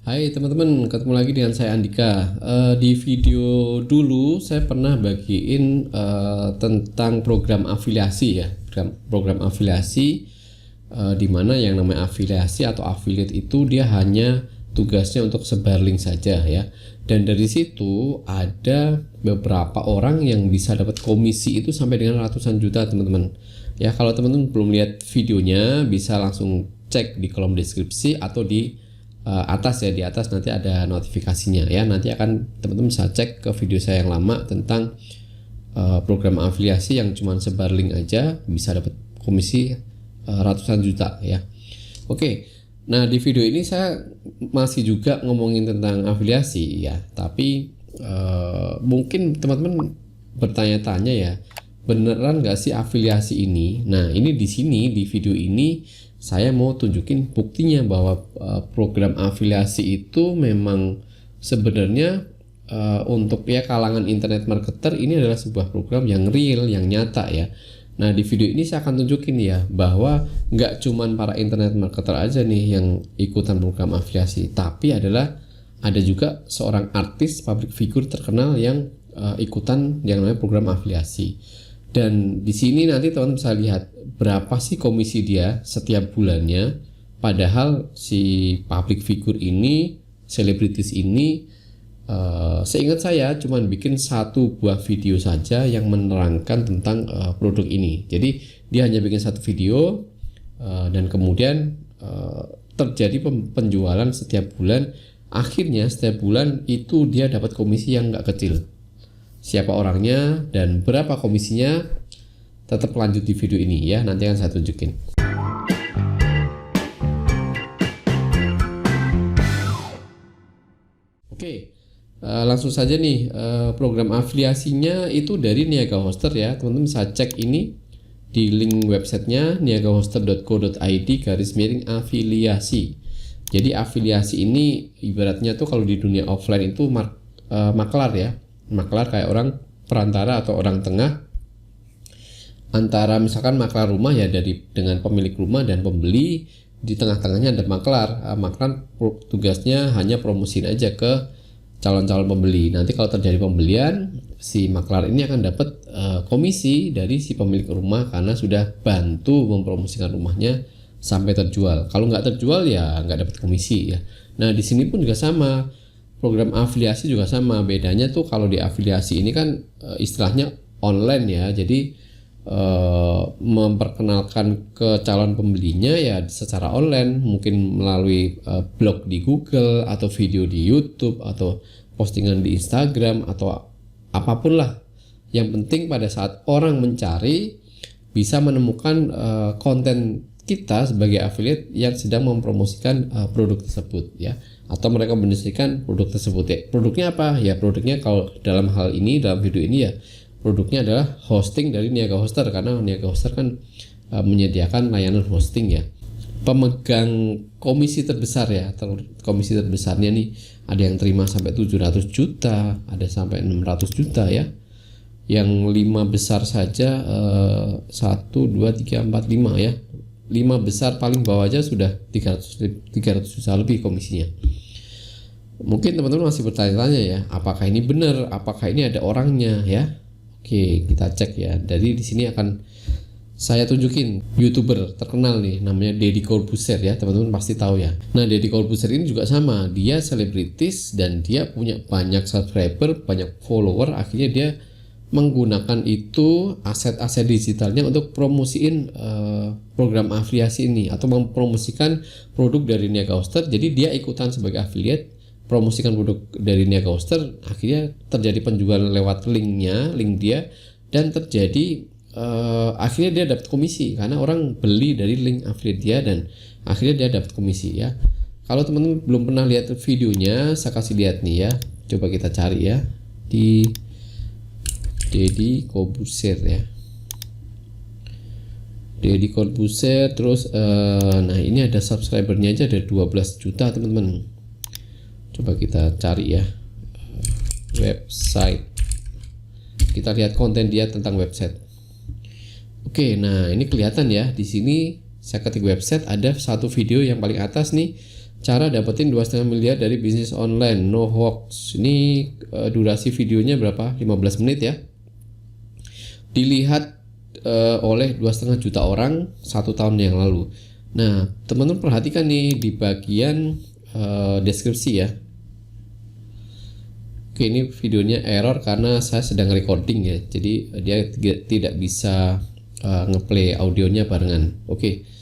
Hai teman-teman, ketemu lagi dengan saya Andika. Di video dulu saya pernah bagiin tentang program afiliasi ya, program afiliasi di mana yang namanya afiliasi atau affiliate itu dia hanya tugasnya untuk sebar link saja ya. Dan dari situ ada beberapa orang yang bisa dapat komisi itu sampai dengan ratusan juta teman-teman. Ya kalau teman-teman belum lihat videonya bisa langsung cek di kolom deskripsi atau di atas ya, di atas nanti ada notifikasinya ya. Nanti akan teman-teman bisa cek ke video saya yang lama tentang program afiliasi yang cuma sebar link aja bisa dapat komisi ratusan juta ya. Oke. Nah, di video ini saya masih juga ngomongin tentang afiliasi ya, tapi mungkin teman-teman bertanya-tanya ya, beneran nggak sih afiliasi ini? Nah, ini di sini di video ini saya mau tunjukin buktinya bahwa program afiliasi itu memang sebenarnya untuk ya kalangan internet marketer ini adalah sebuah program yang real, yang nyata ya. Nah di video ini saya akan tunjukin ya bahwa nggak cuman para internet marketer aja nih yang ikutan program afiliasi, tapi ada juga seorang artis public figure terkenal yang ikutan yang namanya program afiliasi. Dan di sini nanti teman-teman bisa lihat berapa sih komisi dia setiap bulannya. Padahal si public figure ini, selebritis ini, seingat saya cuma bikin satu buah video saja yang menerangkan tentang produk ini. Jadi dia hanya bikin satu video dan kemudian terjadi penjualan setiap bulan. Akhirnya setiap bulan itu dia dapat komisi yang nggak kecil. Siapa orangnya dan berapa komisinya tetap lanjut di video ini ya, nanti akan saya tunjukin. Oke, langsung saja nih, program afiliasinya itu dari Niaga Hoster ya, teman-teman bisa cek ini di link websitenya niagahoster.co.id/afiliasi. Jadi afiliasi ini ibaratnya tuh kalau di dunia offline itu maklar ya. Maklar kayak orang perantara atau orang tengah antara misalkan maklar rumah ya dengan pemilik rumah dan pembeli, di tengah-tengahnya ada maklar. Maklar tugasnya hanya promosiin aja ke calon-calon pembeli. Nanti kalau terjadi pembelian, si maklar ini akan dapat komisi dari si pemilik rumah karena sudah bantu mempromosikan rumahnya sampai terjual. Kalau nggak terjual ya nggak dapat komisi ya. Nah di sini pun juga sama. Program afiliasi juga sama, bedanya tuh kalau di afiliasi ini kan istilahnya online ya, jadi memperkenalkan ke calon pembelinya ya secara online, mungkin melalui blog di Google atau video di YouTube atau postingan di Instagram atau apapun lah. Yang penting pada saat orang mencari bisa menemukan konten kita sebagai affiliate yang sedang mempromosikan produk tersebut ya, atau mereka mendiskusikan produk tersebut ya. Produknya apa? Ya produknya kalau dalam hal ini, dalam video ini ya produknya adalah hosting dari Niaga Hoster, karena Niaga Hoster kan menyediakan layanan hosting ya. Pemegang komisi terbesar ya, komisi terbesarnya nih ada yang terima sampai 700 juta, ada sampai 600 juta ya. Yang 5 besar saja 1, 2, 3, 4, 5 ya. 5 besar paling bawah aja sudah 300 juta lebih komisinya. Mungkin teman-teman masih bertanya-tanya ya, apakah ini benar? Apakah ini ada orangnya ya? Oke, kita cek ya. Dari di sini akan saya tunjukin YouTuber terkenal nih, namanya Deddy Corbuzier ya, teman-teman pasti tahu ya. Nah, Deddy Corbuzier ini juga sama, dia selebritis dan dia punya banyak subscriber, banyak follower. Akhirnya dia menggunakan itu aset-aset digitalnya untuk promosiin program afiliasi ini atau mempromosikan produk dari Niaga Hoster. Jadi dia ikutan sebagai affiliate, promosikan produk dari Niaga Hoster, akhirnya terjadi penjualan lewat link dia, dan terjadi akhirnya dia dapat komisi karena orang beli dari link affiliate dia dan akhirnya dia dapat komisi ya. Kalau teman-teman belum pernah lihat videonya, saya kasih lihat nih ya, coba kita cari ya di Deddy Corbuzier ya, Deddy Corbuzier. Terus nah ini ada subscribernya aja ada 12 juta teman-teman. Coba kita cari ya website, kita lihat konten dia tentang website. Oke, nah ini kelihatan ya di sini saya ketik website, ada satu video yang paling atas nih cara dapetin 2,5 miliar dari bisnis online, no hoax. Ini durasi videonya berapa? 15 menit ya. Dilihat oleh 2,5 juta orang 1 tahun yang lalu. Nah, teman-teman perhatikan nih di bagian deskripsi ya. Oke, ini videonya error karena saya sedang recording ya. Jadi dia tidak bisa ngeplay audionya barengan. Oke.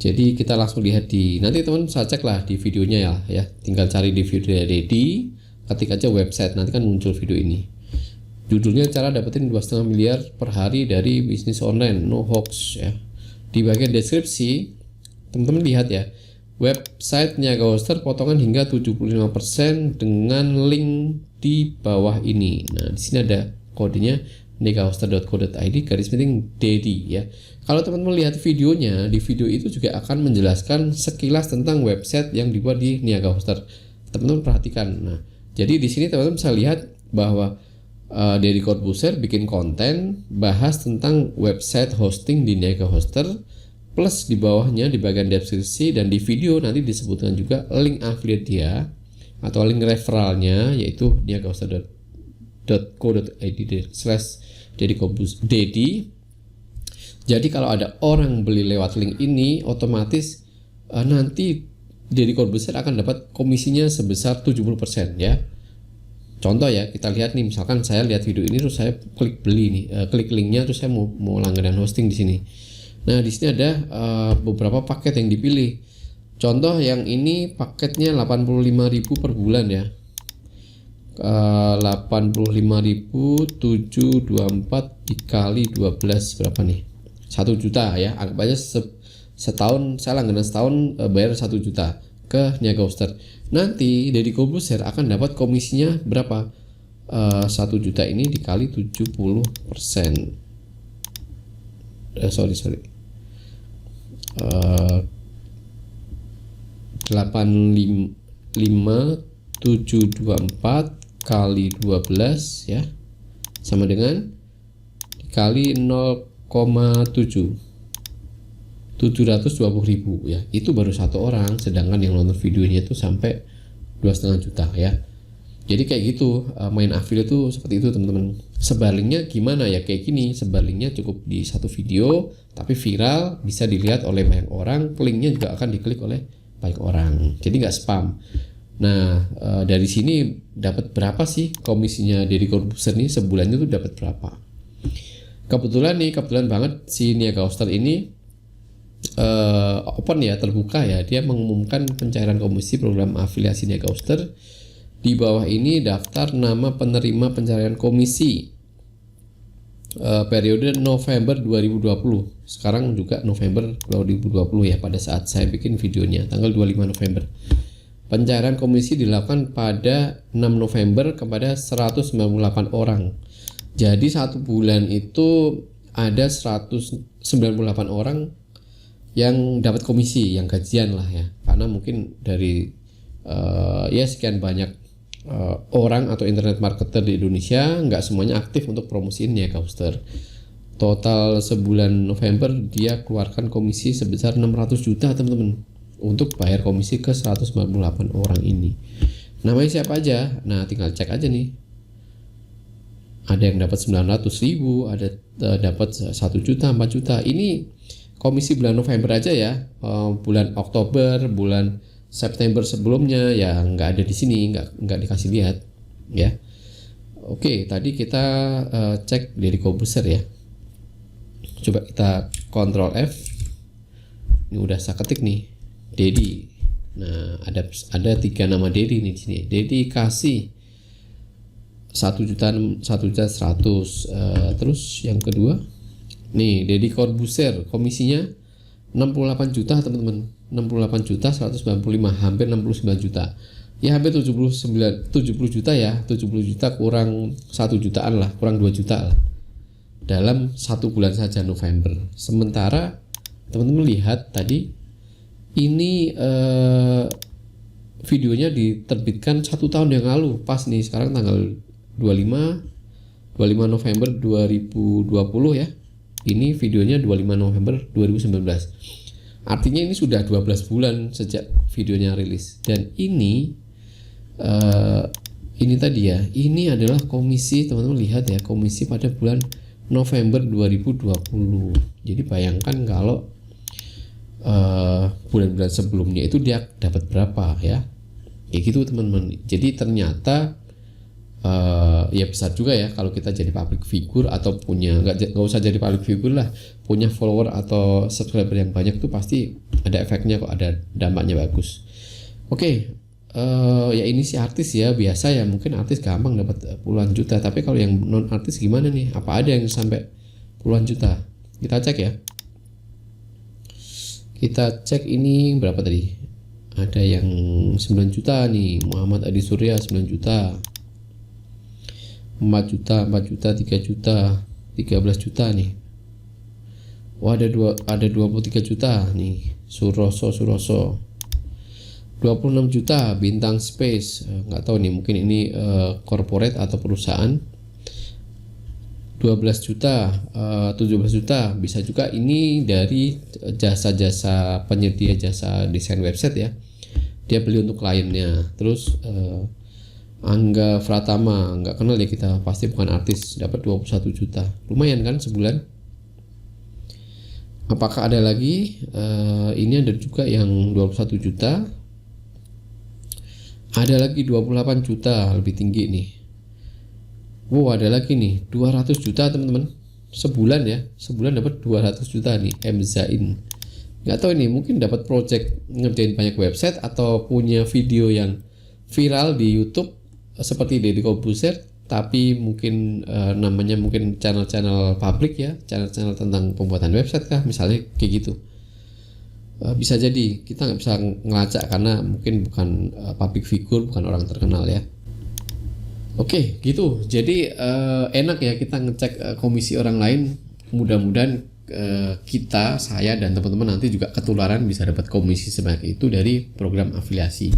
Jadi kita langsung lihat nanti teman-teman bisa cek lah di videonya ya. Tinggal cari di video Dedi, ketik aja website, nanti kan muncul video ini. Judulnya cara dapetin 2,5 miliar per hari dari bisnis online, no hoax ya. Di bagian deskripsi teman-teman lihat ya, website Niaga Hoster potongan hingga 75% dengan link di bawah ini. Nah, di sini ada kodenya niagahoster.co.id/Dedi ya. Kalau teman-teman lihat videonya, di video itu juga akan menjelaskan sekilas tentang website yang dibuat di Niaga Hoster. Teman-teman perhatikan. Nah, jadi di sini teman-teman bisa lihat bahwa Deddy Corbuzier bikin konten bahas tentang website hosting di Niaga Hoster, plus di bawahnya di bagian deskripsi dan di video nanti disebutkan juga link affiliate dia atau link referralnya, yaitu niagahoster.co.id/Dedi. Jadi kalau ada orang beli lewat link ini, otomatis nanti Deddy Corbuzier akan dapat komisinya sebesar 70% ya. Contoh ya, kita lihat nih, misalkan saya lihat video ini terus saya klik beli nih, klik linknya terus saya mau langganan hosting di sini. Nah, di sini ada beberapa paket yang dipilih. Contoh yang ini paketnya 85.000 per bulan ya. 85.724 dikali 12 berapa nih? 1 juta ya. Anggap aja setahun saya langganan setahun bayar 1 juta ke Niaga Hoster. Nanti Deddy Corbuzier akan dapat komisinya berapa? 1 juta ini dikali 70%. Sorry. 85.724 kali 12 ya, sama dengan dikali 0,7, 720.000 ya. Itu baru satu orang, sedangkan yang nonton videonya itu sampai 2,5 juta ya. Jadi kayak gitu, main affiliate itu seperti itu teman-teman. Sebaliknya gimana ya, kayak gini. Sebaliknya cukup di satu video tapi viral, bisa dilihat oleh banyak orang, linknya juga akan diklik oleh banyak orang, jadi nggak spam. Nah, dari sini dapat berapa sih komisinya Deddy Corbuzier nih sebulan itu dapat berapa? Kebetulan banget si Niaga Hoster ini open ya, terbuka ya. Dia mengumumkan pencairan komisi program afiliasi Niaga Hoster. Di bawah ini daftar nama penerima pencairan komisi periode November 2020. Sekarang juga November 2020 ya, pada saat saya bikin videonya tanggal 25 November. Pencairan komisi dilakukan pada 6 November kepada 198 orang. Jadi satu bulan itu ada 198 orang yang dapat komisi, yang gajian lah ya. Karena mungkin dari ya sekian banyak orang atau internet marketer di Indonesia, nggak semuanya aktif untuk promosiin Niaga Hoster. Total sebulan November dia keluarkan komisi sebesar 600 juta teman-teman, untuk bayar komisi ke 198 orang ini. Namanya siapa aja? Nah, tinggal cek aja nih. Ada yang dapat 900.000, ada dapat 1 juta, 4 juta. Ini komisi bulan November aja ya. Bulan Oktober, bulan September sebelumnya ya nggak ada di sini, nggak dikasih lihat ya. Oke, tadi kita cek Deddy Corbuzier ya. Coba kita Ctrl F. Ini udah saya ketik nih, Deddy. Nah, ada 3 nama Deddy nih di sini. Deddy kasih 1.100.000. Terus yang kedua nih, Deddy Corbuzier komisinya 68 juta teman-teman. 68 juta 195, hampir 69 juta. Ya hampir 70 juta ya. 70 juta kurang 1 jutaan lah, kurang 2 juta lah. Dalam 1 bulan saja November. Sementara teman-teman lihat tadi ini videonya diterbitkan 1 tahun yang lalu, pas nih sekarang tanggal 25 November 2020 ya. Ini videonya 25 November 2019. Artinya ini sudah 12 bulan sejak videonya rilis. Dan ini tadi ya, ini adalah komisi, teman-teman lihat ya, komisi pada bulan November 2020. Jadi bayangkan kalau bulan-bulan sebelumnya itu dia dapat berapa ya, kayak gitu teman-teman. Jadi ternyata ya besar juga ya kalau kita jadi public figure atau punya, nggak usah jadi public figure lah, punya follower atau subscriber yang banyak tuh pasti ada efeknya kok, ada dampaknya bagus. Oke, ya ini si artis ya, biasa ya, mungkin artis gampang dapat puluhan juta, tapi kalau yang non artis gimana nih, apa ada yang sampai puluhan juta? Kita cek ya, kita cek ini berapa tadi, ada yang 9 juta nih, Muhammad Adi Surya 9 juta, 4 juta, 4 juta, 3 juta, 13 juta nih. Wah, ada 23 juta nih, Suroso 26 juta, Bintang Space, nggak tahu nih, mungkin ini corporate atau perusahaan. 12 juta, 17 juta, bisa juga ini dari jasa-jasa penyedia jasa desain website ya, dia beli untuk kliennya. Terus Angga Pratama, nggak kenal ya kita, pasti bukan artis, dapat 21 juta, lumayan kan sebulan. Apakah ada lagi? Ini ada juga yang 21 juta, ada lagi 28 juta, lebih tinggi nih. Wow, ada lagi nih 200 juta teman-teman, sebulan ya, sebulan dapat 200 juta nih, M Zain. Nggak tahu ini, mungkin dapat project ngerjain banyak website atau punya video yang viral di YouTube seperti Deddy Corbuzier, tapi mungkin namanya mungkin channel-channel publik ya, channel-channel tentang pembuatan website kah, misalnya kayak gitu. Bisa jadi, kita nggak bisa ngelacak karena mungkin bukan public figure, bukan orang terkenal ya. Oke, gitu. Jadi enak ya kita ngecek komisi orang lain. Mudah-mudahan kita, saya dan teman-teman nanti juga ketularan bisa dapat komisi sebanyak itu dari program afiliasi.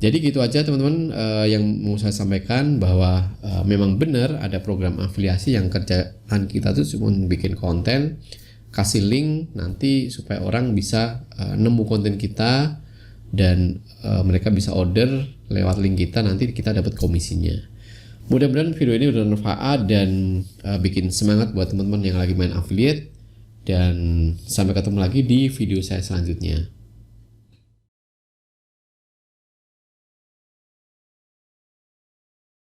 Jadi gitu aja teman-teman yang mau saya sampaikan, bahwa memang benar ada program afiliasi yang kerjaan kita tuh cuma bikin konten, kasih link nanti supaya orang bisa nemu konten kita dan mereka bisa order lewat link kita, nanti kita dapat komisinya. Mudah-mudahan video ini bermanfaat dan bikin semangat buat teman-teman yang lagi main affiliate, dan sampai ketemu lagi di video saya selanjutnya.